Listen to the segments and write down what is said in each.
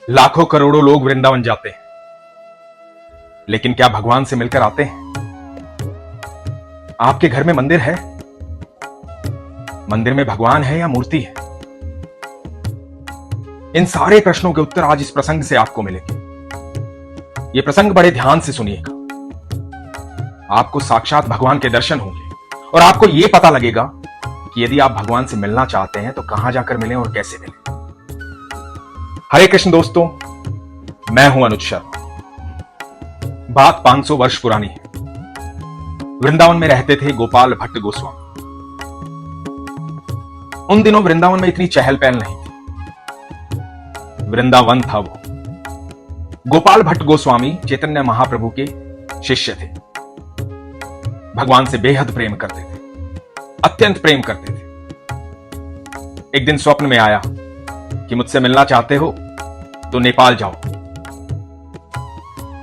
लाखों करोड़ों लोग वृंदावन जाते हैं, लेकिन क्या भगवान से मिलकर आते हैं? आपके घर में मंदिर है? मंदिर में भगवान है या मूर्ति है? इन सारे प्रश्नों के उत्तर आज इस प्रसंग से आपको मिलेंगे। यह प्रसंग बड़े ध्यान से सुनिएगा। आपको साक्षात भगवान के दर्शन होंगे और आपको यह पता लगेगा कि यदि आप भगवान से मिलना चाहते हैं तो कहां जाकर मिलें और कैसे मिलें। हरे कृष्ण दोस्तों, मैं हूं अनुज शर्मा। बात 500 वर्ष पुरानी है। वृंदावन में रहते थे गोपाल भट्ट गोस्वामी। उन दिनों वृंदावन में इतनी चहल पहल नहीं थी। वृंदावन था वो। गोपाल भट्ट गोस्वामी चैतन्य महाप्रभु के शिष्य थे। भगवान से बेहद प्रेम करते थे, अत्यंत प्रेम करते थे। एक दिन स्वप्न में आया कि मुझसे मिलना चाहते हो तो नेपाल जाओ।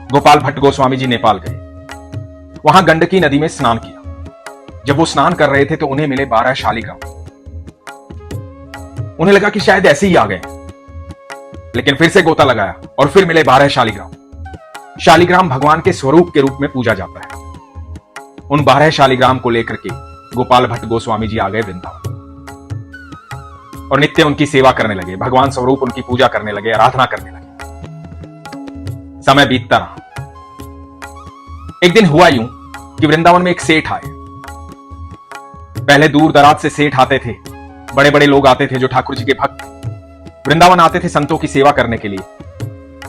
गोपाल भट्ट गोस्वामी जी नेपाल गए। वहां गंडकी नदी में स्नान किया। जब वो स्नान कर रहे थे तो उन्हें मिले 12 शालिग्राम। उन्हें लगा कि शायद ऐसे ही आ गए, लेकिन फिर से गोता लगाया और फिर मिले 12 शालिग्राम। शालिग्राम भगवान के स्वरूप के रूप में पूजा जाता है। उन 12 शालिग्राम को लेकर के गोपाल भट्ट गोस्वामी जी आ गए वृंदावन और नित्य उनकी सेवा करने लगे। भगवान स्वरूप उनकी पूजा करने लगे, आराधना करने लगे। समय बीतता रहा। एक दिन हुआ यूं कि वृंदावन में एक सेठ आए। पहले दूर दराज से सेठ आते थे। बड़े बड़े लोग आते थे जो ठाकुर जी के भक्त वृंदावन आते थे संतों की सेवा करने के लिए,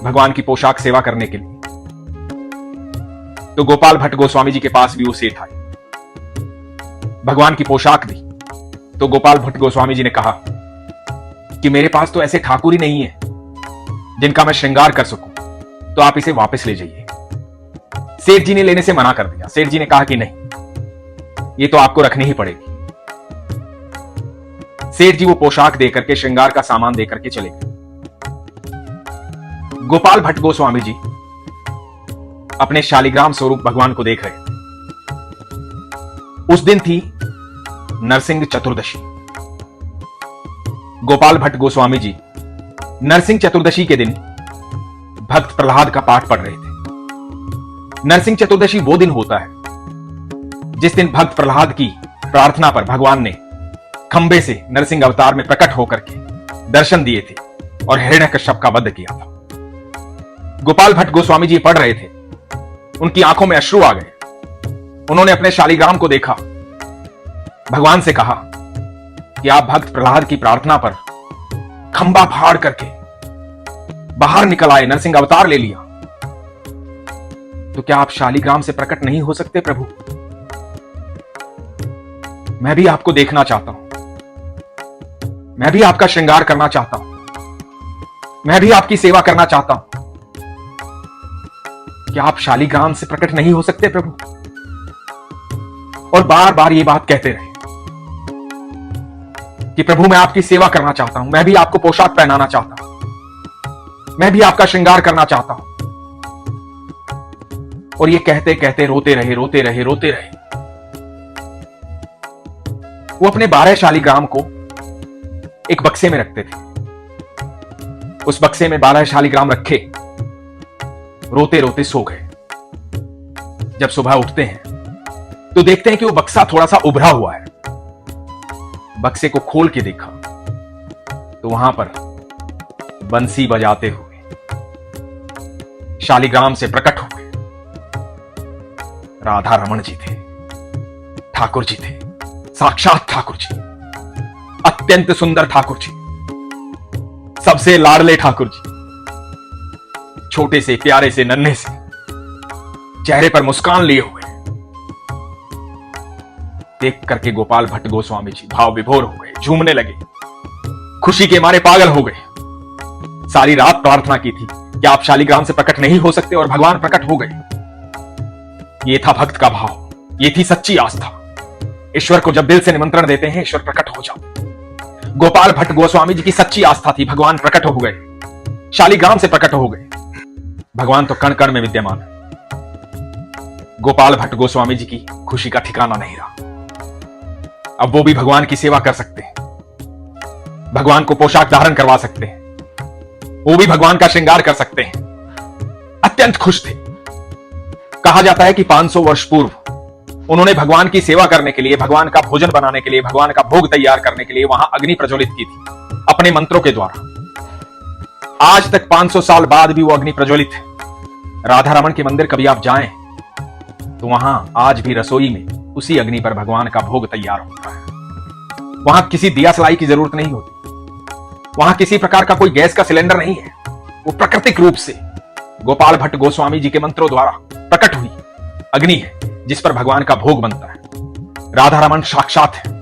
भगवान की पोशाक सेवा करने के लिए। तो गोपाल भट्ट गोस्वामी जी के पास भी वो सेठ आए, भगवान की पोशाक दी। तो गोपाल भट्ट गोस्वामी जी ने कहा कि मेरे पास तो ऐसे ठाकुर ही नहीं है जिनका मैं श्रृंगार कर सकूं, तो आप इसे वापस ले जाइए। सेठ जी ने लेने से मना कर दिया। सेठ जी ने कहा कि नहीं, ये तो आपको रखनी ही पड़ेगी। सेठ जी वो पोशाक देकर के, श्रृंगार का सामान देकर के चले गए। गोपाल भट्ट गोस्वामी जी अपने शालिग्राम स्वरूप भगवान को देख रहे थे। उस दिन थी नरसिंह चतुर्दशी। गोपाल भट्ट गोस्वामी जी नरसिंह चतुर्दशी के दिन भक्त प्रहलाद का पाठ पढ़ रहे थे। नरसिंह चतुर्दशी वो दिन होता है जिस दिन भक्त प्रहलाद की प्रार्थना पर भगवान ने खंबे से नरसिंह अवतार में प्रकट होकर के दर्शन दिए थे और हिरण्यकश्यप का वध किया था। गोपाल भट्ट गोस्वामी जी पढ़ रहे थे। उनकी आंखों में अश्रु आ गए। उन्होंने अपने शालिग्राम को देखा, भगवान से कहा कि आप भक्त प्रहलाद की प्रार्थना पर खंबा फाड़ करके बाहर निकल आए, नरसिंह अवतार ले लिया, तो क्या आप शालिग्राम से प्रकट नहीं हो सकते प्रभु? मैं भी आपको देखना चाहता हूं, मैं भी आपका श्रृंगार करना चाहता हूं, मैं भी आपकी सेवा करना चाहता हूं। क्या आप शालिग्राम से प्रकट नहीं हो सकते प्रभु? और बार बार ये बात कहते रहे कि प्रभु मैं आपकी सेवा करना चाहता हूं, मैं भी आपको पोशाक पहनाना चाहता हूं, मैं भी आपका श्रृंगार करना चाहता हूं। और ये कहते कहते रोते रहे, रोते रहे, रोते रहे। वो अपने 12 शालिग्राम को एक बक्से में रखते थे। उस बक्से में 12 शालिग्राम रखे, रोते रोते सो गए। जब सुबह उठते हैं तो देखते हैं कि वो बक्सा थोड़ा सा उभरा हुआ है। बक्से को खोल के देखा तो वहां पर बंसी बजाते हुए शालिग्राम से प्रकट हुए राधा रमण जी थे, ठाकुर जी थे, साक्षात ठाकुर जी, अत्यंत सुंदर ठाकुर जी, सबसे लाडले ठाकुर जी, छोटे से प्यारे से नन्हे से, चेहरे पर मुस्कान लिए हुए। देख करके गोपाल भट्ट गोस्वामी जी भाव विभोर हो गए, झूमने लगे, खुशी के मारे पागल हो गए। सारी रात प्रार्थना की थी कि आप शालिग्राम से प्रकट नहीं हो सकते और भगवान प्रकट हो गए। ये था भक्त का भाव, ये थी सच्ची आस्था। ईश्वर को जब दिल से निमंत्रण देते हैं, ईश्वर प्रकट हो जाते। गोपाल भट्ट गोस्वामी जी की सच्ची आस्था थी, भगवान प्रकट हो गए, शालिग्राम से प्रकट हो गए। भगवान तो कण कण में विद्यमान है। गोपाल भट्ट गोस्वामी जी की खुशी का ठिकाना नहीं रहा। अब वो भी भगवान की सेवा कर सकते हैं, भगवान को पोशाक धारण करवा सकते हैं, वो भी भगवान का श्रृंगार कर सकते हैं। अत्यंत खुश थे। कहा जाता है कि 500 वर्ष पूर्व उन्होंने भगवान की सेवा करने के लिए, भगवान का भोजन बनाने के लिए, भगवान का भोग तैयार करने के लिए वहां अग्नि प्रज्वलित की थी अपने मंत्रों के द्वारा। आज तक 500 साल बाद भी वो अग्नि प्रज्वलित है। राधा रमन के मंदिर कभी आप जाएं तो वहां आज भी रसोई में उसी अग्नि पर भगवान का भोग तैयार होता है। वहां किसी दिया सलाई की जरूरत नहीं होती। वहां किसी प्रकार का कोई गैस का सिलेंडर नहीं है। वो प्राकृतिक रूप से गोपाल भट्ट गोस्वामी जी के मंत्रों द्वारा प्रकट हुई अग्नि है जिस पर भगवान का भोग बनता है। राधा रमन साक्षात है।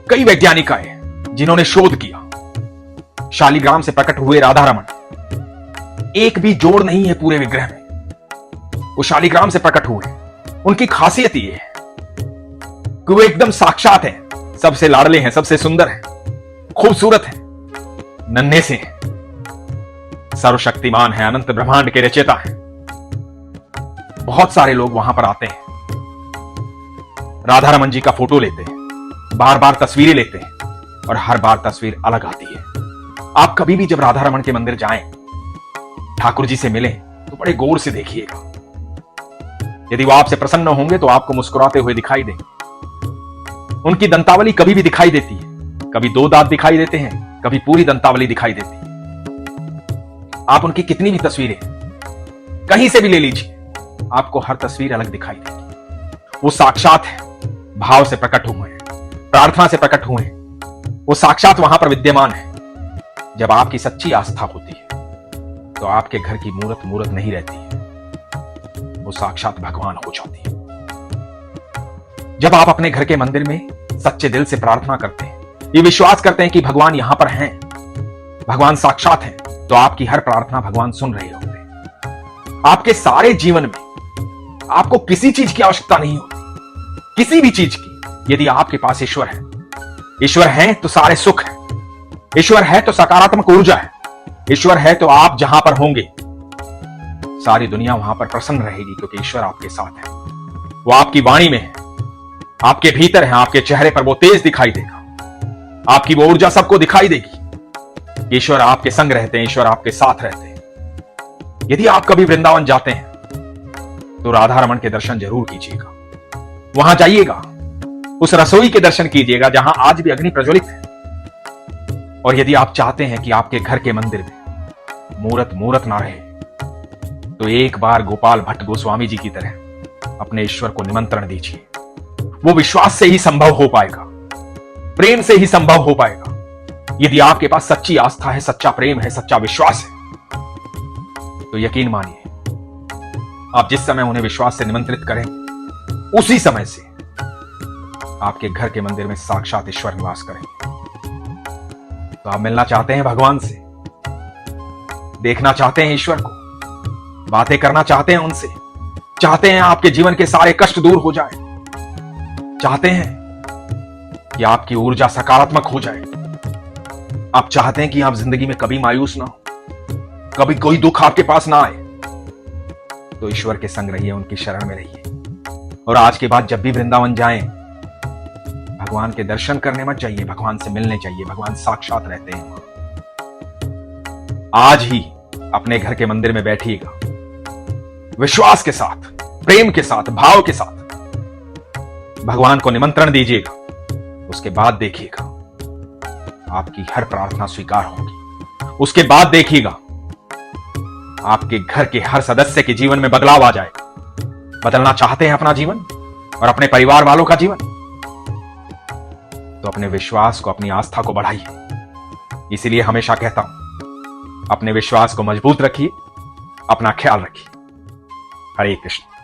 कई वैज्ञानिक आए जिन्होंने शोध किया। शालिग्राम से प्रकट हुए राधा रमन, एक भी जोड़ नहीं है पूरे विग्रह में। वो शालिग्राम से प्रकट हुए। उनकी खासियत ये है कि वो एकदम साक्षात है, सबसे लाडले हैं, सबसे सुंदर हैं, खूबसूरत हैं, नन्हे से हैं, सर्वशक्तिमान है, अनंत ब्रह्मांड के रचयिता हैं। बहुत सारे लोग वहां पर आते हैं, राधा रमन जी का फोटो लेते हैं, बार बार तस्वीरें लेते हैं और हर बार तस्वीर अलग आती है। आप कभी भी जब राधा रमन के मंदिर जाएं, ठाकुर जी से मिलें तो बड़े गौर से देखिएगा। यदि वो आपसे प्रसन्न होंगे तो आपको मुस्कुराते हुए दिखाई देंगे। उनकी दंतावली कभी भी दिखाई देती है। कभी 2 दांत दिखाई देते हैं, कभी पूरी दंतावली दिखाई देती है। आप उनकी कितनी भी तस्वीरें कहीं से भी ले लीजिए, आपको हर तस्वीर अलग दिखाई देगी। वो साक्षात है, भाव से प्रकट हुए हैं, प्रार्थना से प्रकट हुए हैं। वो साक्षात वहां पर विद्यमान है। जब आपकी सच्ची आस्था होती है तो आपके घर की मूर्त नहीं रहती है, वो साक्षात भगवान हो जाती है। जब आप अपने घर के मंदिर में सच्चे दिल से प्रार्थना करते हैं, ये विश्वास करते हैं कि भगवान यहां पर हैं, भगवान साक्षात हैं, तो आपकी हर प्रार्थना भगवान सुन रहे होते हैं। आपके सारे जीवन में आपको किसी चीज की आवश्यकता नहीं होती, किसी भी चीज की। यदि आपके पास ईश्वर है, ईश्वर है तो सारे सुख है, ईश्वर है तो सकारात्मक ऊर्जा है, ईश्वर है तो आप जहां पर होंगे सारी दुनिया वहां पर प्रसन्न रहेगी, क्योंकि ईश्वर आपके साथ है। वो आपकी वाणी में है, आपके भीतर है, आपके चेहरे पर वो तेज दिखाई देगा, आपकी वो ऊर्जा सबको दिखाई देगी। ईश्वर आपके संग रहते हैं, ईश्वर आपके साथ रहते हैं। यदि आप कभी वृंदावन जाते हैं तो राधा रमन के दर्शन जरूर कीजिएगा। वहां जाइएगा, उस रसोई के दर्शन कीजिएगा जहां आज भी अग्नि प्रज्वलित है। और यदि आप चाहते हैं कि आपके घर के मंदिर में मूर्त ना रहे तो एक बार गोपाल भट्ट गोस्वामी जी की तरह अपने ईश्वर को निमंत्रण दीजिए। वो विश्वास से ही संभव हो पाएगा, प्रेम से ही संभव हो पाएगा। यदि आपके पास सच्ची आस्था है, सच्चा प्रेम है, सच्चा विश्वास है, तो यकीन मानिए आप जिस समय उन्हें विश्वास से निमंत्रित करें उसी समय से आपके घर के मंदिर में साक्षात ईश्वर निवास करेंगे। तो आप मिलना चाहते हैं भगवान से, देखना चाहते हैं ईश्वर को, बातें करना चाहते हैं उनसे, चाहते हैं आपके जीवन के सारे कष्ट दूर हो जाए, चाहते हैं कि आपकी ऊर्जा सकारात्मक हो जाए, आप चाहते हैं कि आप जिंदगी में कभी मायूस ना हो, कभी कोई दुख आपके पास ना आए, तो ईश्वर के संग रहिए, उनकी शरण में रहिए। और आज के बाद जब भी वृंदावन जाएं, भगवान के दर्शन करने मत जाइए, भगवान से मिलने चाहिए। भगवान साक्षात रहते हैं। आज ही अपने घर के मंदिर में बैठिएगा, विश्वास के साथ, प्रेम के साथ, भाव के साथ भगवान को निमंत्रण दीजिएगा। उसके बाद देखिएगा आपकी हर प्रार्थना स्वीकार होगी। उसके बाद देखिएगा आपके घर के हर सदस्य के जीवन में बदलाव आ जाएगा। बदलना चाहते हैं अपना जीवन और अपने परिवार वालों का जीवन, तो अपने विश्वास को, अपनी आस्था को बढ़ाइए। इसीलिए हमेशा कहता हूं, अपने विश्वास को मजबूत रखिए, अपना ख्याल रखिए। हरे कृष्ण।